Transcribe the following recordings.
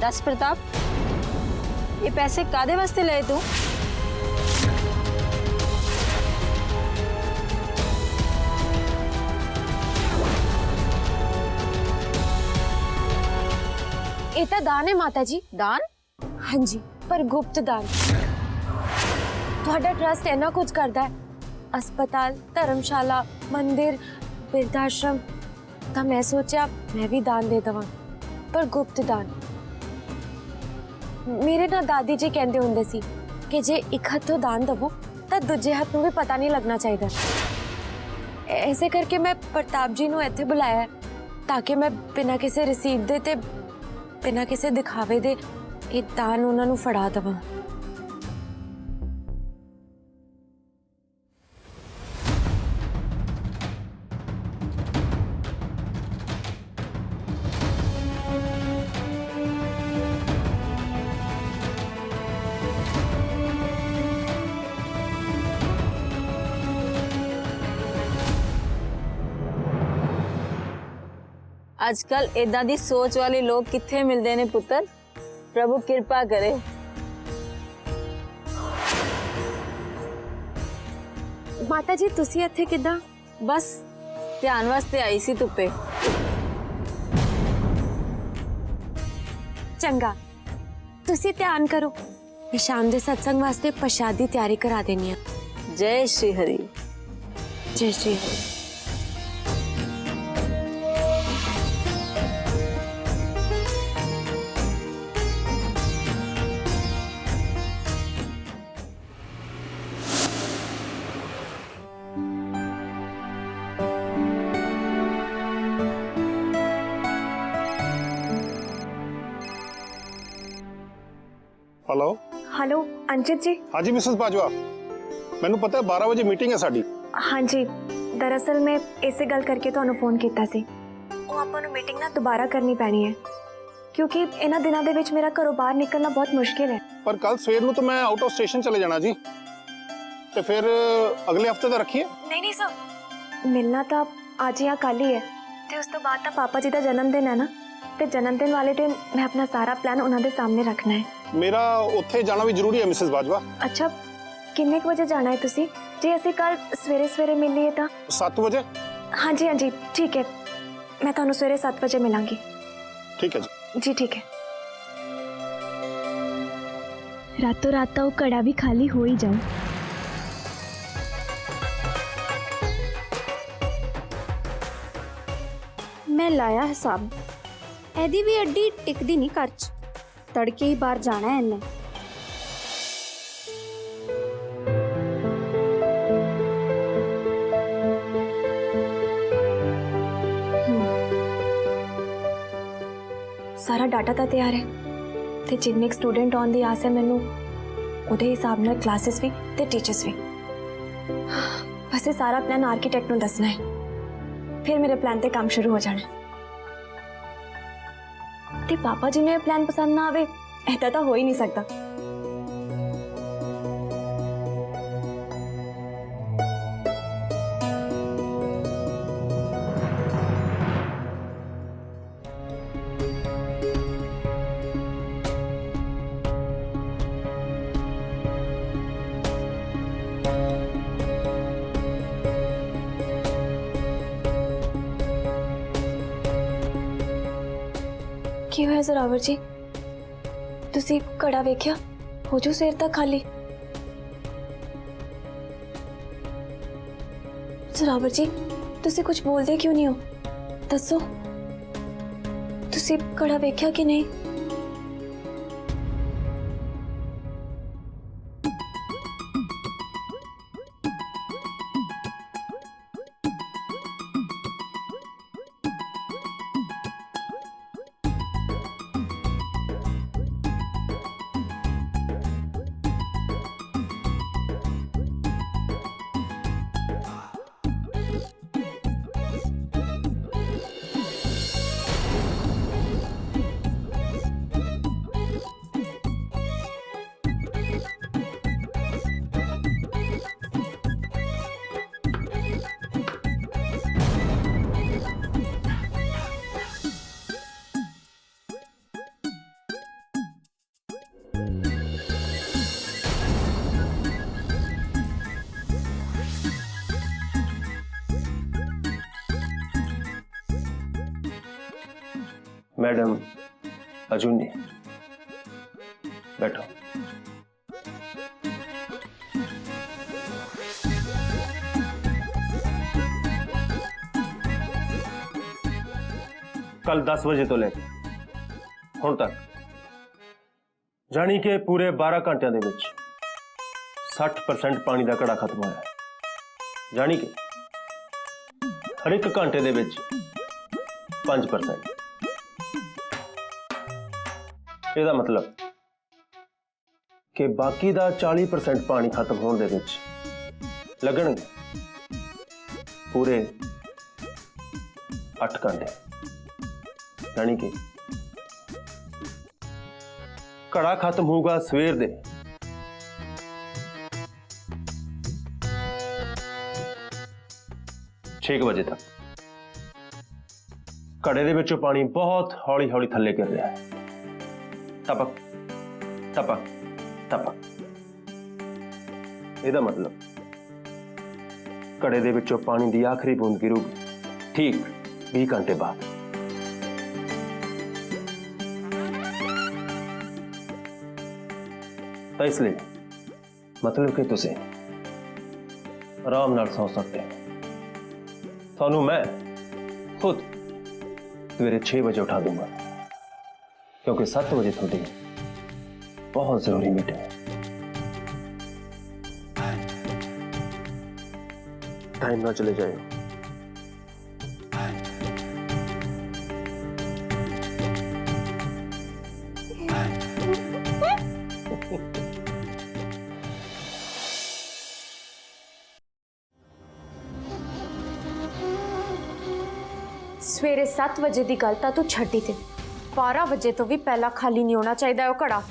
दस प्रताप, ये पैसे कादे वास्ते लए तू? ਇਹ ਤਾਂ ਦਾਨ ਹੈ ਮਾਤਾ ਜੀ। दान? ਹਾਂਜੀ, ਪਰ ਗੁਪਤ ਦਾਨ। ਤੁਹਾਡਾ ਟਰਸਟ ਇੰਨਾ ਕੁਝ ਕਰਦਾ ਹੈ, अस्पताल, धर्मशाला, मंदिर, वृद्धाश्रम, ਤਾਂ ਮੈਂ ਸੋਚਿਆ ਮੈਂ ਵੀ ਦਾਨ ਦੇ ਦੇਵਾਂ, ਪਰ ਗੁਪਤ ਦਾਨ। ਮੇਰੇ ਨਾਲ ਦਾਦੀ ਜੀ ਕਹਿੰਦੇ ਹੁੰਦੇ ਸੀ ਕਿ ਜੇ ਇੱਕ ਹੱਥੋਂ ਦਾਨ ਦਵੋ ਤਾਂ ਦੂਜੇ ਹੱਥ ਨੂੰ ਵੀ ਪਤਾ ਨਹੀਂ ਲੱਗਣਾ ਚਾਹੀਦਾ। ऐसे करके मैं प्रताप जी ਨੂੰ ਇੱਥੇ ਬੁਲਾਇਆ ਹੈ ਤਾਂ ਕਿ ਮੈਂ ਬਿਨਾਂ ਕਿਸੇ ਰਸੀਦ ਦੇ ਤੇ ਬਿਨਾਂ ਕਿਸੇ ਦਿਖਾਵੇ ਦੇ ਇਹ ਦਾਨ ਉਹਨਾਂ ਨੂੰ ਫੜਾ ਦੇਵਾਂ। आजकल इदां दी सोच वाले लोग कित्थे मिलदे ने पुत्र। प्रभु कृपा करे। माता जी तुसी इत्थे किदां? बस ध्यान वास्ते आई सी धुप्पे। चंगा, तुसी ध्यान करो, मैं शाम दे सत्संग वास्ते प्रसाद दी तैयारी करा देनी है। जय श्री हरि। जय श्री हरि। हेलो हेलो अंजित जी। हाँ जी मिसेस बाजवा, मैनू पता है 12 बजे मीटिंग है साड़ी। हाँ जी, दरअसल मैं इसे गल करके ਤੁਹਾਨੂੰ ਫੋਨ ਕੀਤਾ ਸੀ। ਉਹ ਆਪਾਂ ਨੂੰ ਮੀਟਿੰਗ ਨਾ ਦੁਬਾਰਾ ਕਰਨੀ ਪੈਣੀ ਹੈ ਕਿਉਂਕਿ ਇਹਨਾਂ ਦਿਨਾਂ ਦੇ ਵਿੱਚ ਮੇਰਾ ਘਰੋਂ ਬਾਹਰ ਨਿਕਲਣਾ ਬਹੁਤ ਮੁਸ਼ਕਿਲ ਹੈ। पर कल सवेर ਨੂੰ तो मैं आउट ऑफ स्टेशन चले जाना जी, ਤੇ ਫਿਰ ਅਗਲੇ ਹਫਤੇ ਦਾ ਰੱਖੀਏ। नहीं सर, मिलना ਤਾਂ ਅੱਜ ਜਾਂ ਕੱਲ ਹੀ ਹੈ ਤੇ ਉਸ ਤੋਂ ਬਾਅਦ ਤਾਂ ਪਾਪਾ ਜੀ ਦਾ ਜਨਮ ਦਿਨ ਹੈ ਨਾ, ਤੇ ਜਨਮ ਦਿਨ ਵਾਲੇ ਦਿਨ ਮੈਂ ਆਪਣਾ ਸਾਰਾ ਪਲਾਨ ਉਹਨਾਂ ਦੇ ਸਾਹਮਣੇ ਰੱਖਣਾ ਹੈ। ਮੇਰਾ ਉੱਥੇ ਜਾਣਾ ਵੀ ਜ਼ਰੂਰੀ ਹੈ ਮਿसेस ਬਾਜਵਾ। ਅੱਛਾ, ਕਿੰਨੇ ਕੁ ਵਜੇ ਜਾਣਾ ਹੈ ਤੁਸੀਂ? ਜੇ ਅਸੀਂ ਕੱਲ ਸਵੇਰੇ ਸਵੇਰੇ ਮਿਲ ਲਈਏ ਤਾਂ? 7 ਵਜੇ। हाँ जी हाँ जी ठीक है, मैं ਤੁਹਾਨੂੰ ਸਵੇਰੇ 7 ਵਜੇ ਮਿਲਾਂਗੀ। ठीक है जी। जी ठीक है। रातों रात तो कड़ा भी खाली हो ही जाए। मैं लाया हिसाब, एदी भी अड्डी टिकदी नहीं घर च, तड़के ही बाहर जाना है इन्हें। सारा डाटा तो तैयार है ते जिन्ने स्टूडेंट आने की आस है मैनू उहदे हिसाब नाल क्लासेस भी ते टीचर्स भी। बस ये सारा प्लान आर्कीटेक्ट नूं दसना है, फिर मेरे प्लान ते काम शुरू हो जाना है। ते पापा जी ने प्लान पसंद ना आवे ऐसा तो हो ही नहीं सकता। की होया जोरावर जी, तुसी घड़ा वेख्या? हो जू सिर तक खाली। जोरावर जी तुसी कुछ बोलते क्यों नहीं हो? दसो, तुसी घड़ा वेख्या कि नहीं? मैडम अजूनी, बैठो। कल 10 बजे तो लेके हुण तक जानी कि पूरे 12 घंटिया दे विच 60% पानी का घड़ा खत्म होया, जानी कि हर एक घंटे दे विच 5%। ਇਹਦਾ मतलब कि बाकी ਦਾ 40% पानी खत्म होने दे विच लगणगे पूरे 8 घंटे, यानी कि घड़ा खत्म होगा सवेर दे 6 बजे तक। घड़े दे विचों पानी बहुत हौली हौली थल्ले गिर रहा है, टपक टपक टपक। ਇਹਦਾ मतलब घड़े दे विचों पानी की आखिरी बूंद गिरूगी ठीक 20 घंटे बाद। तो इसलिए मतलब कि तुसी आराम नाल सौ सकते हो। थानू मैं खुद सवेरे 6 बजे उठा दूंगा, क्योंकि 7 बजे थोड़ी बहुत जरूरी मीटिंग है। टाइम ना चले जाए। सवेरे 7 बजे की गल तो तू छड्डी ते 12 बजे तो भी पहला खाली नहीं होना चाहिए वो घड़ा।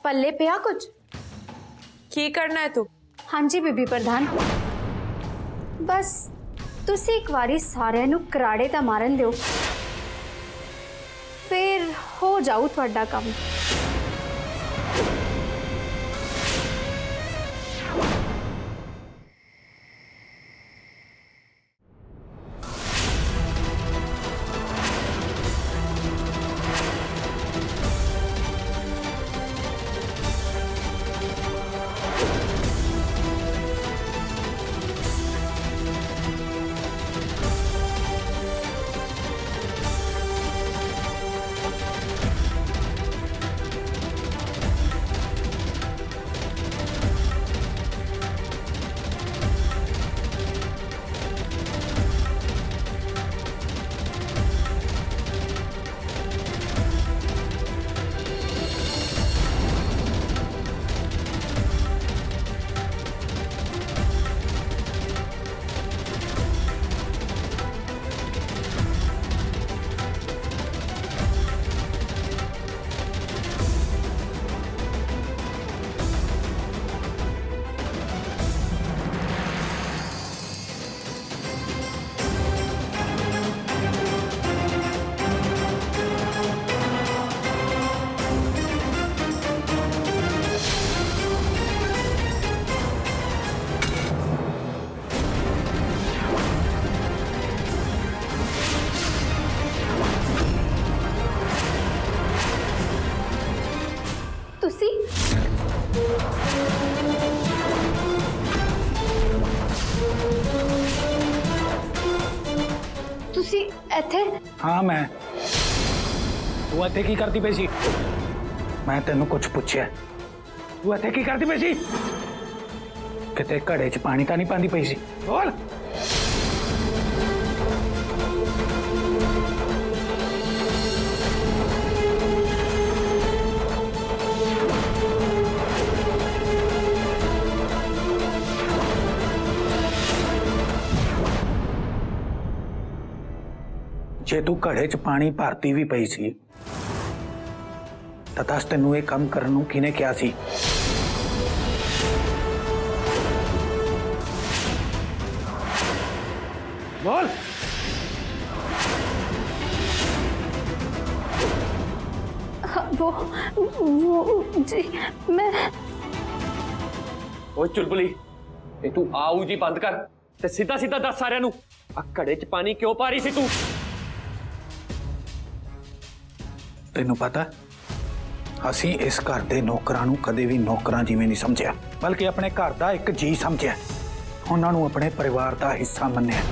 पल्ले पिया कुछ की करना है तू? हाँ जी बीबी प्रधान, बस तुसी एक बारी सारे नू कराड़े ता मारन दिओ, फिर हो जाऊ तुहाडा काम। तुसी इत्थे? हाँ मैं। तू इत्थे की करती पई सी? मैं तेनू कुछ पूछया, तू इत्थे की करती पई सी? किते घड़े च पानी तां नहीं पांदी पई सी? बोल। जे तू घड़े च पानी भरती भी पई सी तां दस तैनू ये काम करन नूं किहने कहा सी? बोल। वो जी मैं ਓਏ ਚੁਲਬੁਲੀ ਇਹ ਤੂੰ ਆਊ ਜੀ ਬੰਦ ਕਰ ਤੇ ਸਿੱਧਾ ਸਿੱਧਾ ਦੱਸ ਸਾਰਿਆਂ ਨੂੰ ਆ ਘੜੇ 'ਚ ਪਾਣੀ ਕਿਉਂ ਪਾ ਰਹੀ ਸੀ ਤੂੰ? ਤੈਨੂੰ ਪਤਾ ਅਸੀਂ ਇਸ ਘਰ ਦੇ ਨੌਕਰਾਂ ਨੂੰ ਕਦੇ ਵੀ ਨੌਕਰਾਂ ਜਿਵੇਂ ਨਹੀਂ ਸਮਝਿਆ, ਬਲਕਿ ਆਪਣੇ ਘਰ ਦਾ ਇੱਕ ਜੀ ਸਮਝਿਆ, ਉਹਨਾਂ ਨੂੰ ਆਪਣੇ ਪਰਿਵਾਰ ਦਾ ਹਿੱਸਾ ਮੰਨਿਆ।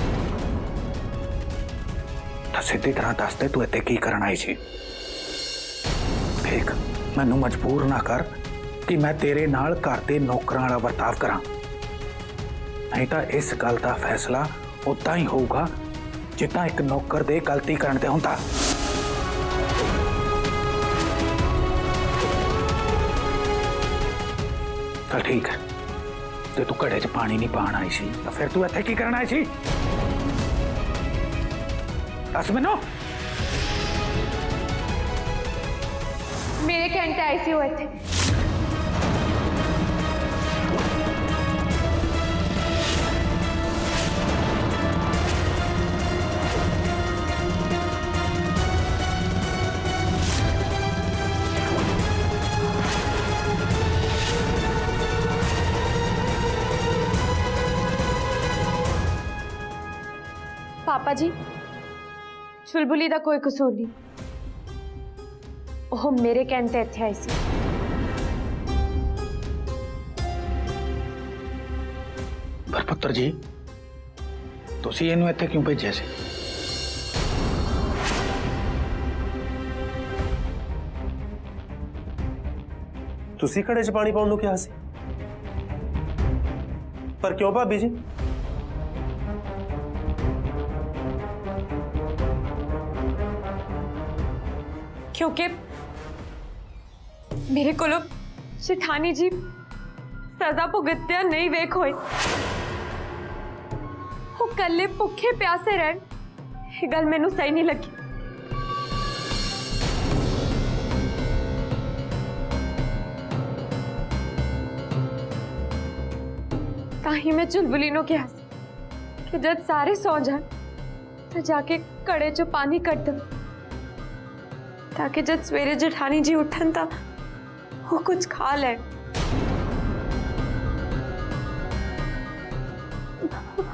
ਤਾਂ ਸਿੱਧੀ ਤਰ੍ਹਾਂ ਦੱਸ ਦੇ ਤੂੰ ਇੱਥੇ ਕੀ ਕਰਨ ਆਈ ਸੀ? ਦੇਖ, ਮੈਨੂੰ ਮਜਬੂਰ ਨਾ ਕਰ ਕਿ ਮੈਂ ਤੇਰੇ ਨਾਲ ਘਰ ਦੇ ਨੌਕਰਾਂ ਵਾਲਾ ਵਰਤਾਵ ਕਰਾਂ, ਨਹੀਂ ਤਾਂ ਇਸ ਗੱਲ ਦਾ ਫੈਸਲਾ ਉਦਾਂ ਹੀ ਹੋਊਗਾ ਜਿੱਦਾਂ ਇੱਕ ਨੌਕਰ ਦੇ ਗਲਤੀ ਕਰਨ ਤੇ ਹੁੰਦਾ। चल ठीक है, तो तू घड़े च पानी नहीं पान आई सी, तो फिर तू इत्थे की करन आई सी? दस मैनू। मेरे कहने ते आई सी वो इत्थे। पापा जी, चुलबुली दा कोई कसूर नहीं, ओह मेरे कहने ते इत्थे आई सी। पर पुत्र जी, तुसी इहनूं इत्थे क्यों भेजिया सी? ਤੁਸੀਂ ਘੜੇ 'ਚ ਪਾਣੀ ਪਾਉਣ ਨੂੰ ਕਿਹਾ ਸੀ, ਪਰ ਕਿਉਂ ਭਾਬੀ ਜੀ? क्योंकि मेरे को शिठानी जी सजा भुगत्या नहीं वेख होए, वो कल्ले भुखे प्यासे रहन, ये गल मैनू सही नहीं लगी। ताही मैं चुलबुली नूं कहा कि जब सारे सौ जान तो जाके घड़े चो पानी कट दे, ताकि जब सवेरे जेठानी जी उठन ता वो कुछ खा ले।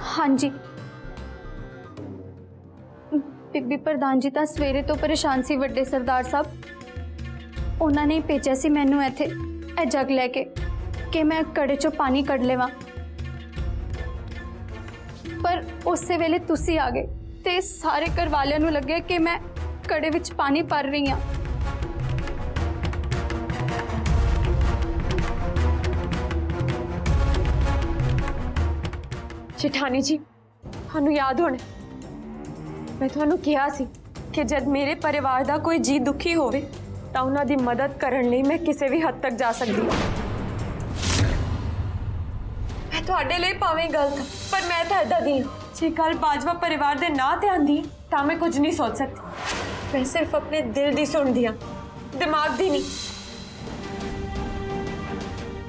हाँ जी, बीबी प्रधान जी तो सवेरे तो परेशान सी, वड्डे सरदार साहब उन्होंने भेजा सी मैनू इत्थे ए जग लैके कि मैं घड़े चो पानी कढ़ लेवां, पर उस वेले तुसी आ गए ते सारे घर वालियां नूं लगे कि मैं घड़े विच पानी भर रही हाँ। जेठानी जी, थानू याद होने मैं थानू कहा सी कि जब मेरे परिवार दा कोई जी दुखी होवे तां उन्हां दी मदद करन लई मैं किसी भी हद तक जा सकदी हां। मैं तुहाडे लई भावें गलत, पर मैं तां इदां दी जे गल बाजवा परिवार दे नां ते आंदी तां मैं कुछ नहीं सोच सकती। मैं सिर्फ अपने दिल दी सुनदी हां, दिमाग दी नहीं।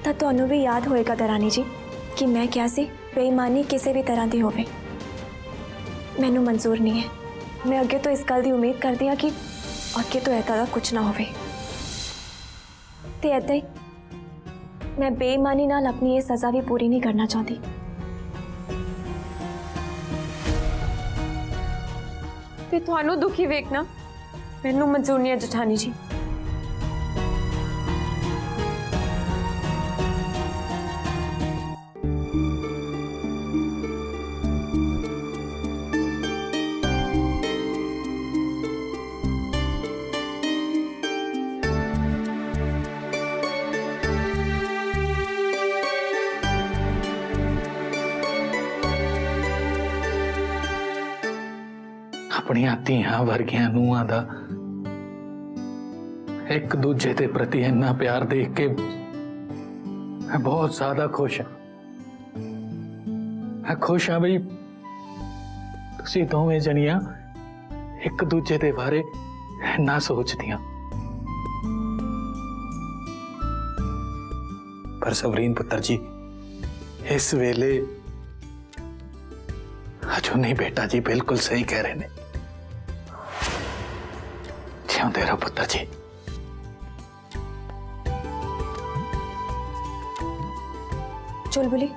ਤਾਂ ਤੁਹਾਨੂੰ ਵੀ याद होएगा दरानी जी कि मैं क्या सी बेईमानी किसी भी तरह की होवे मैनू मंजूर नहीं है। मैं अगे तो इस गल की उम्मीद करती हाँ कि अगे तो ऐसा कुछ ना होवे, ते ऐदा ही मैं बेईमानी नाल अपनी ये सज़ा भी पूरी नहीं करना चाहती। ते थानू दुखी वेखना मैनू मंजूर नहीं है जेठानी जी। अपनियां धीआं वर्गियां नूहां दा एक दूजे के प्रति इन्ना प्यार देख के मैं बहुत ज्यादा खुश हाँ। मैं खुश हाँ बई तुसी दोवें जनियां एक दूजे के बारे इन्ना सोचदियां। पर सवरीन पुत्र जी, इस वेले अजू नहीं बेटा जी बिल्कुल सही कह रहे ने। जिਉਂਦੇ ਰਹੋ पुत्र जी। चुलबुली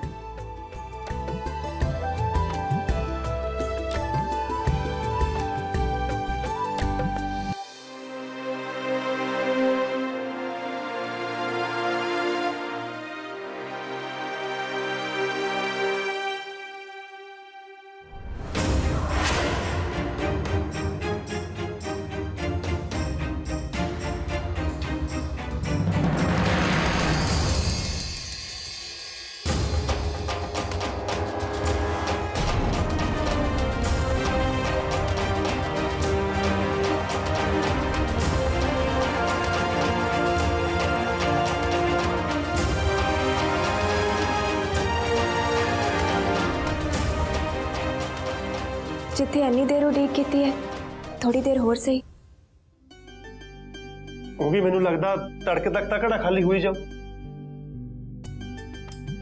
जिथे इन्नी देर उड़ीक की है, थोड़ी देर होर सही। वो भी मैनू लगता तड़के तक घड़ा खाली हुई जाओ।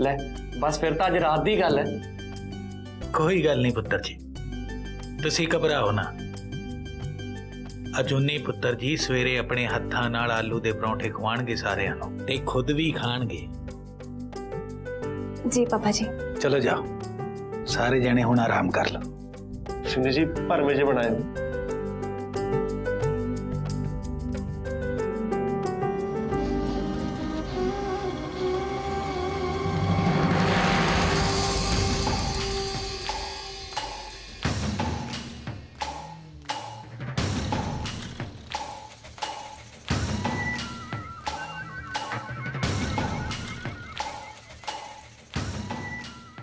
ले बस फिर तो अज रात की गल है। कोई गल नहीं पुत्र जी, तुसी घबराओ ना। अजूनी पुत्र जी सवेरे अपने हत्थां नाल आलू दे परौंठे खवाणगे सारिਆਂ ਨੂੰ ते खुद भी खाणगे। जी पापा जी। चलो जाओ, सारे जने हुण आराम कर लो। शिंदे जी भरमे जे बनाए ने।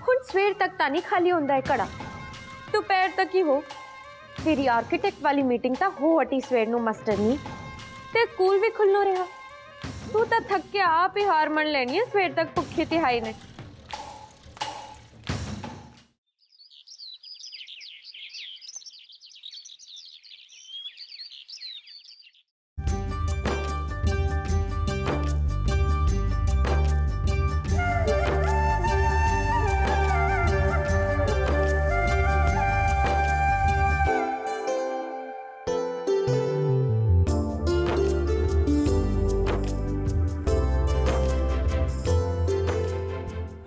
ਹੁਣ ਸਵੇਰ ਤੱਕ ਤਾਂ ਨਹੀਂ ਖਾਲੀ ਹੁੰਦਾ ਹੈ ਘੜਾ, दोपहर तक ही हो। तेरी आर्किटेक्ट वाली मीटिंग तो हो हटी सवेर नू मास्टर नहीं, ते स्कूल भी खुलनो रहा। तू तो थक के आप ही हार मन लेनी है सवेर तक भुखे तिहाई ने।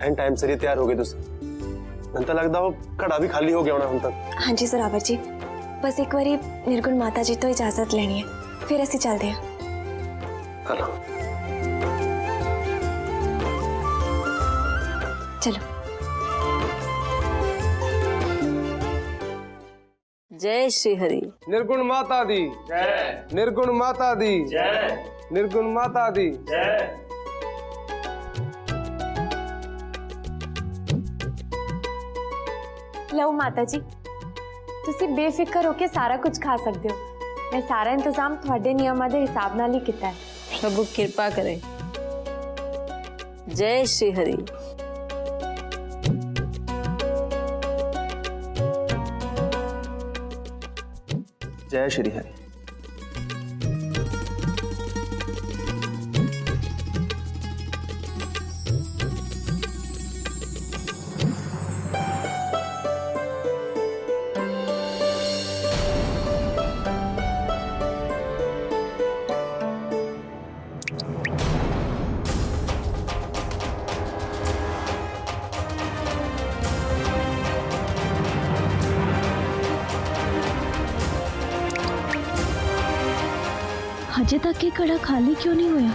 एंड टाइम से ही तैयार हो गए तुम। मैं तो लगता वो घड़ा भी खाली हो गया होना हम तक। हाँ जी जोरावर जी, बस एक बारी निर्गुण माता जी तो इजाजत लेनी है, फिर असी चलते हैं। चलो चलो। जय श्री हरि। निर्गुण माता दी जय। निर्गुण माता दी जय। निर्गुण माता दी जय। लो माता जी, तुसी बेफिक्र होके सारा कुछ खा सकते हो। मैं सारा इंतजाम थोड़े नियमां दे हिसाब नाल ही किया है। प्रभु कृपा करे। जय श्री हरि। जय श्री हरि। हजे तक ये कड़ा खाली क्यों नहीं होया?